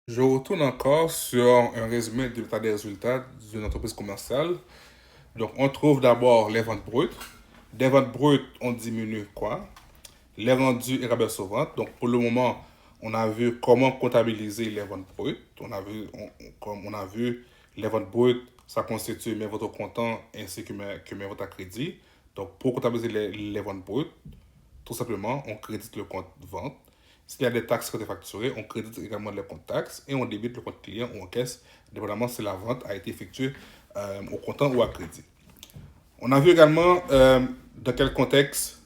Je retourne encore sur un résumé de l'état des résultats d'une entreprise commerciale. Donc, on trouve d'abord les ventes brutes. Des ventes brutes, on diminue quoi? Les rendus et rabais sur vente. Donc, pour le moment, on a vu comment comptabiliser les ventes brutes. Comme on a vu, les ventes brutes, ça constitue mes ventes au comptant ainsi que mes ventes à crédit. Donc, pour comptabiliser les ventes brutes, tout simplement, on crédite le compte vente. S'il y a des taxes qui ont été facturées, on crédite également le compte taxe et on débite le compte client ou en caisse, dépendamment si la vente a été effectuée au comptant ou à crédit. On a vu également dans quel contexte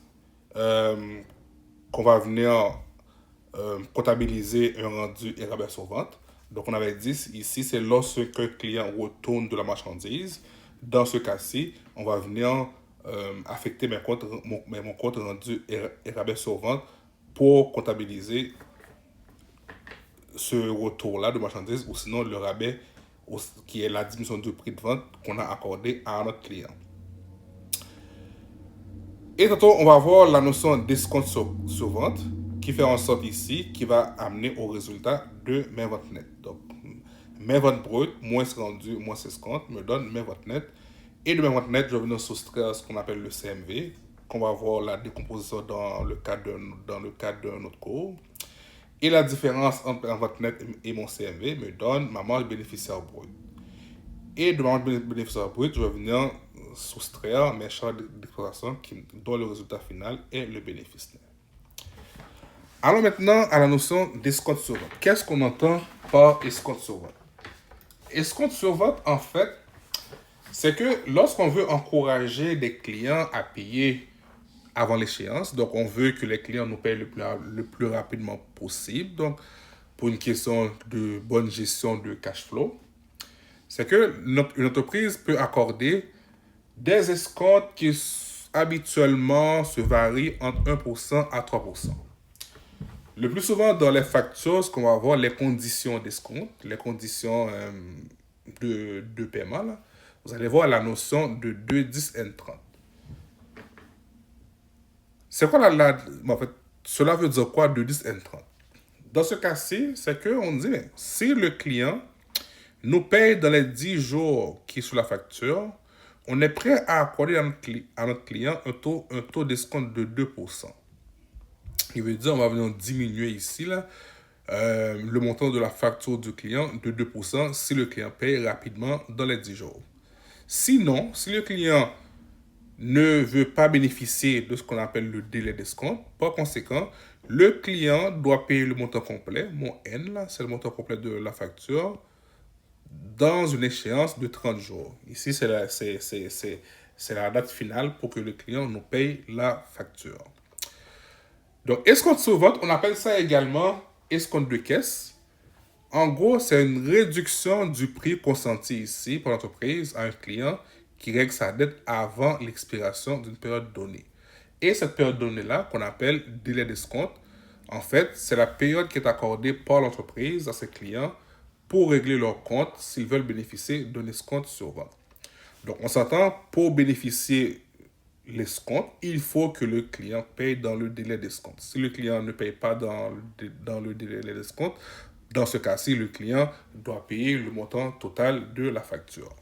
euh, qu'on va venir comptabiliser un rendu et rabais sur vente. Donc, on avait dit ici, c'est lorsque un client retourne de la marchandise. Dans ce cas-ci, on va venir affecter mon compte rendu et rabais sur vente pour comptabiliser ce retour-là de marchandise ou sinon le rabais qui est la diminution du prix de vente qu'on a accordé à notre client. Et tantôt, on va voir la notion d'escompte sur vente qui fait en sorte ici, qui va amener au résultat de mes ventes nettes. Donc, mes ventes brutes, moins rendu, moins escompte, me donne mes ventes nettes. Et de mes ventes nettes, je vais venir soustraire ce qu'on appelle le CMV, qu'on va voir la décomposition dans le cadre d'un autre cours. Et la différence entre ma vente nette et mon CMV me donne ma marge bénéficiaire brute. Et de ma marge bénéficiaire brute, je vais venir soustraire mes charges d'exploitation dont le résultat final est le bénéfice net. Allons maintenant à la notion d'escompte sur vente. Qu'est-ce qu'on entend par escompte sur vente? Escompte sur vente, en fait, c'est que lorsqu'on veut encourager des clients à payer avant l'échéance, donc on veut que les clients nous payent le plus rapidement possible, donc pour une question de bonne gestion de cash flow, c'est que une entreprise peut accorder des escomptes qui habituellement se varient entre 1% à 3%. Le plus souvent dans les factures, ce qu'on va voir, les conditions d'escompte, les conditions de paiement, là, vous allez voir la notion de 2, 10 et 30. C'est quoi en fait, cela veut dire quoi 2, 10 et 30? Dans ce cas-ci, c'est qu'on dit, mais si le client nous paye dans les 10 jours qui sont sur la facture, on est prêt à accorder à notre client un taux d'escompte de 2%. Il veut dire on va venir diminuer ici là, le montant de la facture du client de 2% si le client paye rapidement dans les 10 jours. Sinon, si le client ne veut pas bénéficier de ce qu'on appelle le délai d'escompte, par conséquent, le client doit payer le montant complet, mon N, là, c'est le montant complet de la facture, dans une échéance de 30 jours. Ici, c'est la date finale pour que le client nous paye la facture. Donc, escompte sur vente, on appelle ça également escompte de caisse. En gros, c'est une réduction du prix consenti ici par l'entreprise à un client qui règle sa dette avant l'expiration d'une période donnée. Et cette période donnée-là, qu'on appelle délai d'escompte, en fait, c'est la période qui est accordée par l'entreprise à ses clients pour régler leur compte s'ils veulent bénéficier d'un escompte sur vente. Donc, on s'entend, pour bénéficier l'escompte, il faut que le client paye dans le délai d'escompte. Si le client ne paye pas dans le délai d'escompte, dans ce cas-ci, le client doit payer le montant total de la facture.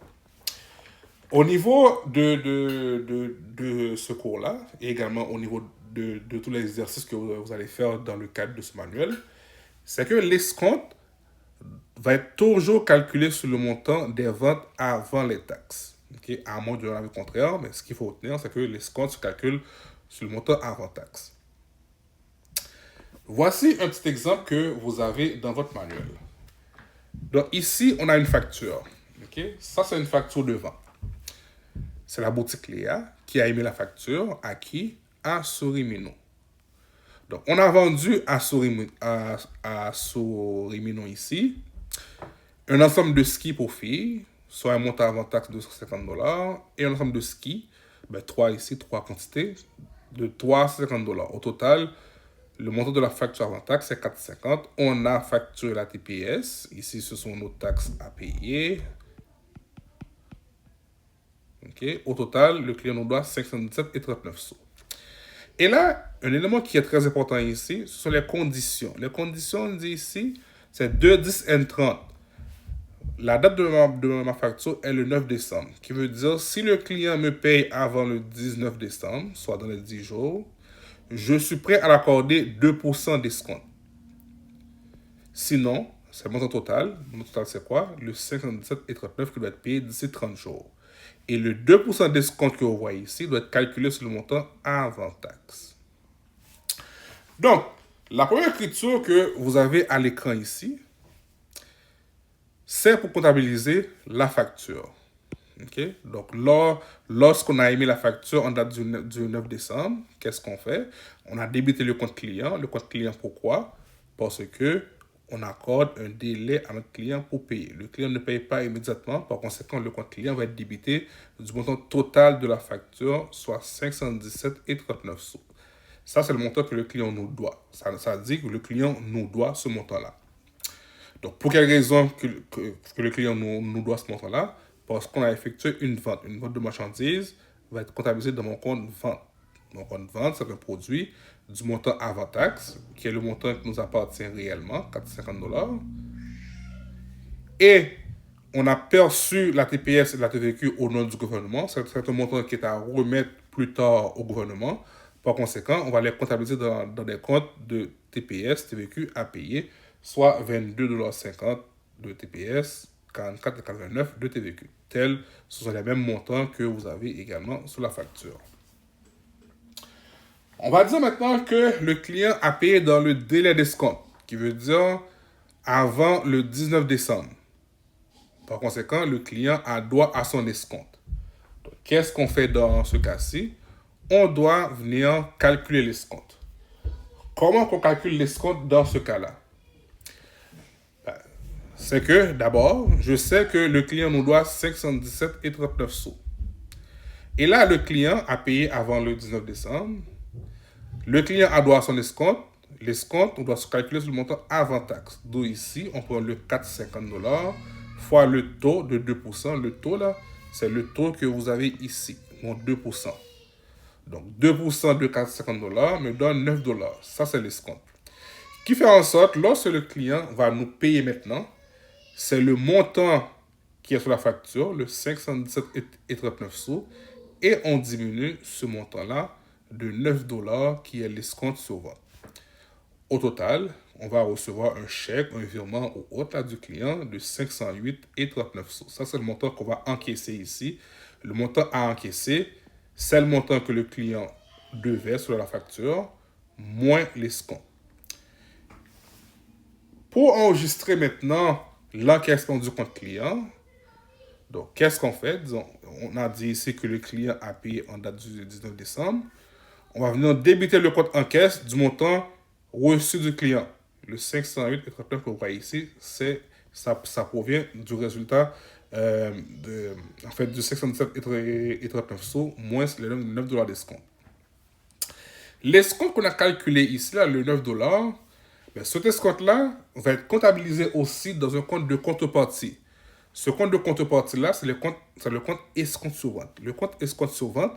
Au niveau de ce cours-là, et également au niveau de tous les exercices que vous allez faire dans le cadre de ce manuel, c'est que l'escompte va être toujours calculé sur le montant des ventes avant les taxes. Okay? À moins de l'avis contraire, mais ce qu'il faut retenir, c'est que l'escompte se calcule sur le montant avant taxe. Voici un petit exemple que vous avez dans votre manuel. Donc ici, on a une facture. Okay? Ça, c'est une facture de vente. C'est la boutique Léa qui a émis la facture à qui? À Sorimino. Donc, on a vendu à Sorimino ici un ensemble de skis pour filles, soit un montant avant taxe de 150$, et un ensemble de skis, 3 ici, 3 quantités, de 350$. Au total, le montant de la facture avant taxe, c'est 450$. On a facturé la TPS. Ici, ce sont nos taxes à payer. Okay. Au total, le client nous doit 517,39 sous. Et là, un élément qui est très important ici, ce sont les conditions. Les conditions, on dit ici, c'est 2/10/30. La date de ma facture est le 9 décembre, qui veut dire si le client me paye avant le 19 décembre, soit dans les 10 jours, je suis prêt à l'accorder 2% d'escompte. Sinon, c'est le montant total. Le montant total, c'est quoi? Le 57,39 qui doit être payé d'ici 30 jours. Et le 2% d'escompte que vous voyez ici doit être calculé sur le montant avant taxe. Donc, la première écriture que vous avez à l'écran ici, c'est pour comptabiliser la facture. Okay? Donc, lorsqu'on a émis la facture en date du 9 décembre, qu'est-ce qu'on fait? On a débité le compte client. Le compte client, pourquoi? Parce que on accorde un délai à notre client pour payer. Le client ne paye pas immédiatement. Par conséquent, le compte client va être débité du montant total de la facture, soit 517,39 sous. Ça, c'est le montant que le client nous doit. Ça dit que le client nous doit ce montant-là. Donc, pour quelle raison que le client nous doit ce montant-là? Parce qu'on a effectué une vente. Une vente de marchandises va être comptabilisée dans mon compte vente. Mon compte vente, c'est un produit du montant avant taxe, qui est le montant qui nous appartient réellement, 450 $. Et on a perçu la TPS et la TVQ au nom du gouvernement. C'est un montant qui est à remettre plus tard au gouvernement. Par conséquent, on va les comptabiliser dans des comptes de TPS, TVQ à payer, soit 22,50 $ de TPS, 44,89 $ de TVQ. Ce sont les mêmes montants que vous avez également sur la facture. On va dire maintenant que le client a payé dans le délai d'escompte, qui veut dire avant le 19 décembre. Par conséquent, le client a droit à son escompte. Qu'est-ce qu'on fait dans ce cas-ci? On doit venir calculer l'escompte. Comment on calcule l'escompte dans ce cas-là? C'est que, d'abord, je sais que le client nous doit 517,39 sous. Et là, le client a payé avant le 19 décembre. Le client a droit à son escompte. L'escompte, on doit se calculer sur le montant avant taxe. D'où ici, on prend le 450 $ fois le taux de 2%. Le taux là, c'est le taux que vous avez ici, mon 2%. Donc 2% de 450 $ me donne 9 $. Ça, c'est l'escompte. Qui fait en sorte, lorsque le client va nous payer maintenant, c'est le montant qui est sur la facture, le 517,39 sous, et on diminue ce montant-là de 9 $ qui est l'escompte sur vente. Au total, on va recevoir un chèque, un virement ou autre du client de 508,39 sous. Ça, c'est le montant qu'on va encaisser ici. Le montant à encaisser, c'est le montant que le client devait sur la facture, moins l'escompte. Pour enregistrer maintenant l'encaissement du compte client, donc qu'est-ce qu'on fait? Disons, on a dit ici que le client a payé en date du 19 décembre. On va venir débiter le compte en caisse du montant reçu du client. Le 508,39 que vous voyez ici, ça provient du résultat du 517,39 sous moins les 9 $ d'escompte. L'escompte qu'on a calculé ici, là, le 9 $, ben, cet escompte-là va être comptabilisé aussi dans un compte de contrepartie. Ce compte de contrepartie-là, c'est le compte escompte sur vente. Le compte escompte sur vente,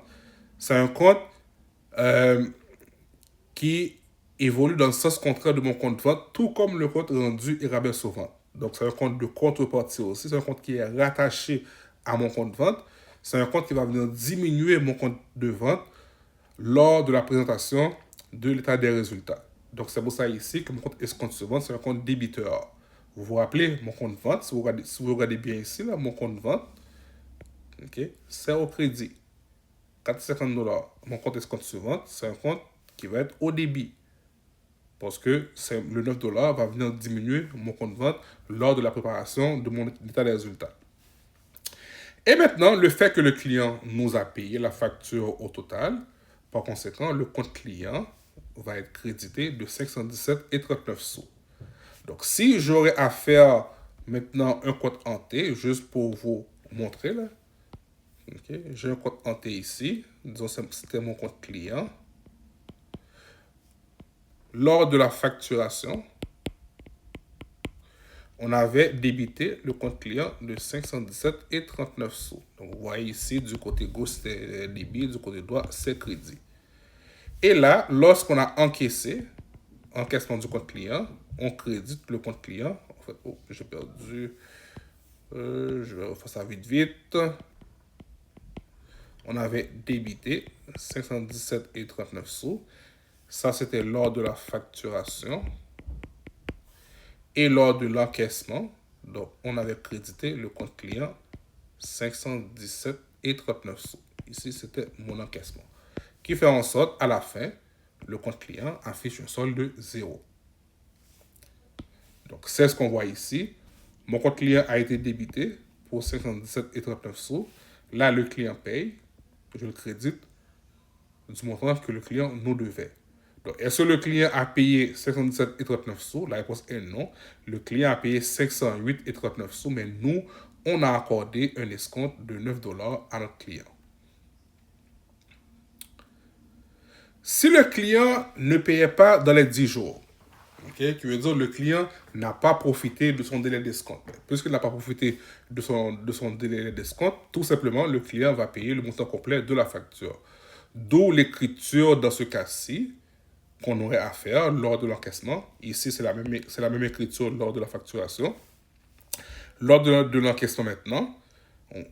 c'est un compte qui évolue dans le sens contraire de mon compte de vente, tout comme le compte rendu et rabais sur vente. Donc, c'est un compte de contrepartie aussi. C'est un compte qui est rattaché à mon compte de vente. C'est un compte qui va venir diminuer mon compte de vente lors de la présentation de l'état des résultats. Donc, c'est pour ça ici que mon compte escompte sur vente, c'est un compte débiteur. Vous vous rappelez, mon compte de vente, si vous regardez bien ici, là, mon compte de vente, okay, c'est au crédit. 450 $. Mon compte escompte sur vente, c'est un compte qui va être au débit. Parce que le 9 $ va venir diminuer mon compte de vente lors de la préparation de mon état des résultats. Et maintenant, le fait que le client nous a payé la facture au total, par conséquent, le compte client va être crédité de 517,39 sous. Donc, si j'aurais à faire maintenant un compte en T, juste pour vous montrer, là, okay, j'ai un compte en T ici, disons c'était mon compte client. Lors de la facturation, on avait débité le compte client de 517,39 sous. Donc, vous voyez ici, du côté gauche, c'est débit, du côté droit, c'est crédit. Et là, lorsqu'on a encaissé, encaissement du compte client, on crédite le compte client. En fait, oh, j'ai perdu. Je vais refaire ça vite, vite. On avait débité 517,39 sous. Ça, c'était lors de la facturation. Et lors de l'encaissement, donc, on avait crédité le compte client 517,39 sous. Ici, c'était mon encaissement. Qui fait en sorte, à la fin, le compte client affiche un solde de 0. Donc, c'est ce qu'on voit ici. Mon compte client a été débité pour 517,39 sous. Là, le client paye. Je le crédite du montant que le client nous devait. Donc, est-ce que le client a payé 517,39 sous? La réponse est non. Le client a payé 508,39 sous, mais nous, on a accordé un escompte de 9 dollars à notre client. Si le client ne payait pas dans les 10 jours, qui veut dire que le client n'a pas profité de son délai d'escompte. Puisqu'il n'a pas profité de son délai d'escompte, tout simplement, le client va payer le montant complet de la facture. D'où l'écriture dans ce cas-ci qu'on aurait à faire lors de l'encaissement. Ici, c'est la même écriture lors de la facturation. Lors de l'encaissement maintenant,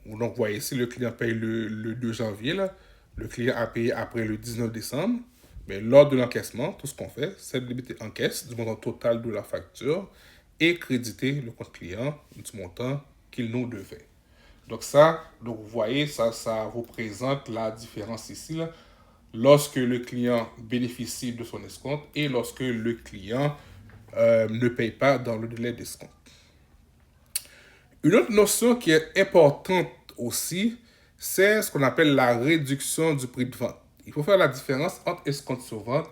donc vous voyez ici, le client paye le 2 janvier. Là. Le client a payé après le 19 décembre. Mais lors de l'encaissement, tout ce qu'on fait, c'est de débiter en caisse du montant total de la facture et créditer le compte client du montant qu'il nous devait. Donc ça, donc vous voyez, ça vous présente la différence ici, là, lorsque le client bénéficie de son escompte et lorsque le client ne paye pas dans le délai d'escompte. Une autre notion qui est importante aussi, c'est ce qu'on appelle la réduction du prix de vente. Il faut faire la différence entre escompte sur vente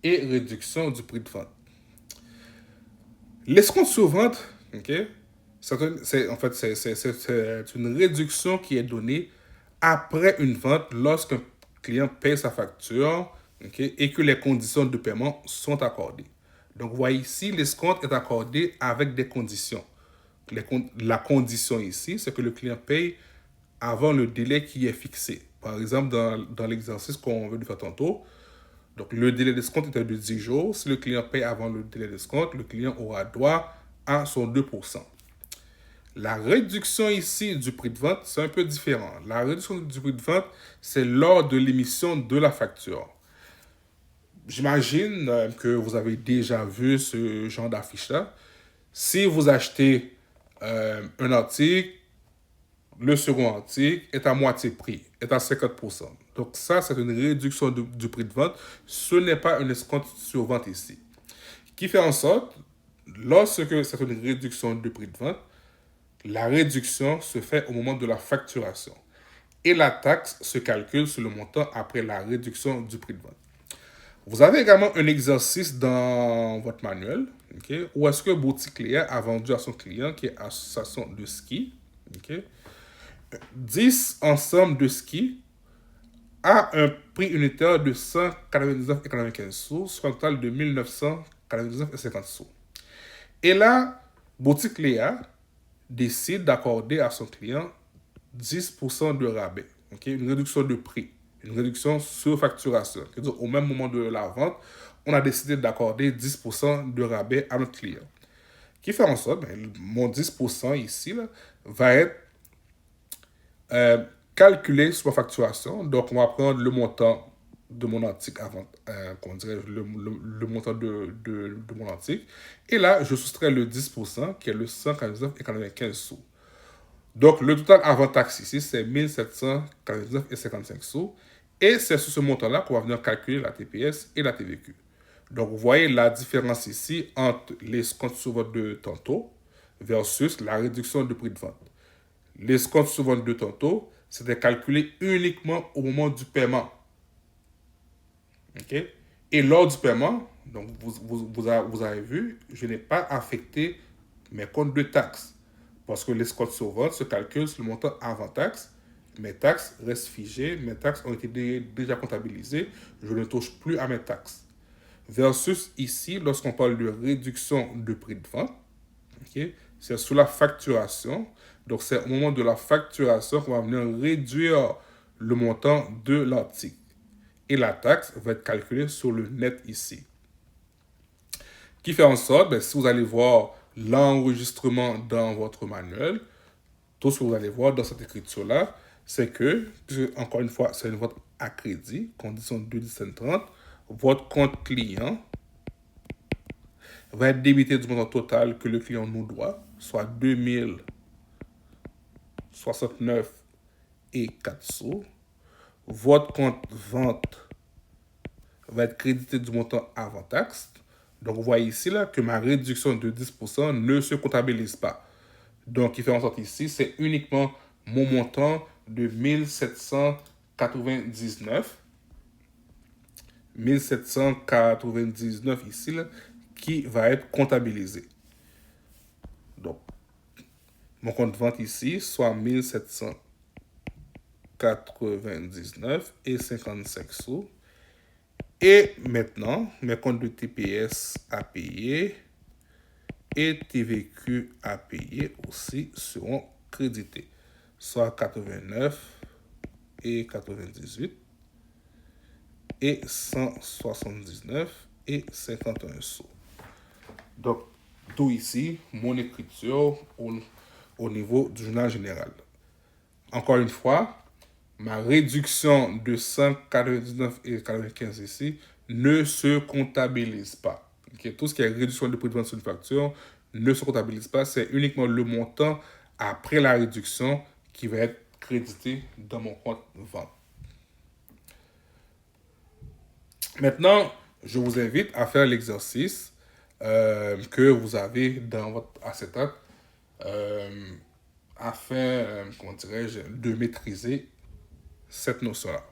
et réduction du prix de vente. L'escompte sur vente, c'est une réduction qui est donnée après une vente lorsqu'un client paye sa facture et que les conditions de paiement sont accordées. Donc, vous voyez ici, l'escompte est accordé avec des conditions. La condition ici, c'est que le client paye avant le délai qui est fixé. Par exemple, dans l'exercice qu'on veut faire tantôt, donc le délai d'escompte était de 10 jours. Si le client paye avant le délai d'escompte, le client aura droit à son 2%. La réduction ici du prix de vente, c'est un peu différent. La réduction du prix de vente, c'est lors de l'émission de la facture. J'imagine que vous avez déjà vu ce genre d'affiche-là. Si vous achetez un article, le second article est à moitié prix, est à 50%. Donc ça, c'est une réduction du prix de vente. Ce n'est pas un escompte sur vente ici. Qui fait en sorte, lorsque c'est une réduction du prix de vente, la réduction se fait au moment de la facturation. Et la taxe se calcule sur le montant après la réduction du prix de vente. Vous avez également un exercice dans votre manuel, où est-ce que Boutique Léa a vendu à son client, qui est association de ski, 10 ensembles de ski à un prix unitaire de 199,95 sous, soit un total de 1999,50 sous. Et là, Boutique Léa décide d'accorder à son client 10% de rabais, une réduction de prix, une réduction sur facturation. Au même moment de la vente, on a décidé d'accorder 10% de rabais à notre client. Qui fait en sorte, mon 10% ici là, va être calculé sur ma facturation. Donc, on va prendre le montant de mon article avant, le montant de mon article. Et là, je soustrais le 10% qui est le 149,95 sous. Donc, le total avant taxe ici, c'est 1749,55 sous. Et c'est sur ce montant-là qu'on va venir calculer la TPS et la TVQ. Donc, vous voyez la différence ici entre l'escompte sur vente de tantôt versus la réduction du prix de vente. L'escompte sur vente de tantôt, c'était calculé uniquement au moment du paiement. Et lors du paiement, donc vous avez vu, je n'ai pas affecté mes comptes de taxes. Parce que l'escompte sur vente se calcule sur le montant avant taxe. Mes taxes restent figées, mes taxes ont été déjà comptabilisées, je ne touche plus à mes taxes. Versus ici, lorsqu'on parle de réduction de prix de vente, c'est sous la facturation. Donc, c'est au moment de la facturation qu'on va venir réduire le montant de l'article. Et la taxe va être calculée sur le net ici. Qui fait en sorte, ben, si vous allez voir l'enregistrement dans votre manuel, tout ce que vous allez voir dans cette écriture-là, c'est que, encore une fois, c'est une vente à crédit, condition 2-10-30, votre compte client va être débité du montant total que le client nous doit, soit 2069 et 4 sous. Votre compte vente va être crédité du montant avant taxe. Donc, vous voyez ici là, que ma réduction de 10% ne se comptabilise pas. Donc, il fait en sorte ici, c'est uniquement mon montant de 1799. 1799 ici, là, qui va être comptabilisé. Donc, mon compte vente ici, soit 1799 et 55 sous. Et maintenant, mes comptes de TPS à payer et TVQ à payer aussi seront crédités, soit 89 et 98 et 179 et 51 sous. Donc, tout ici, mon écriture au niveau du journal général. Encore une fois, ma réduction de 199 et 95 ici ne se comptabilise pas. Okay? Tout ce qui est réduction de prix de vente sur une facture ne se comptabilise pas. C'est uniquement le montant après la réduction qui va être crédité dans mon compte vente. Maintenant, je vous invite à faire l'exercice que vous avez dans votre acétate afin, comment dirais-je, de maîtriser cette notion-là.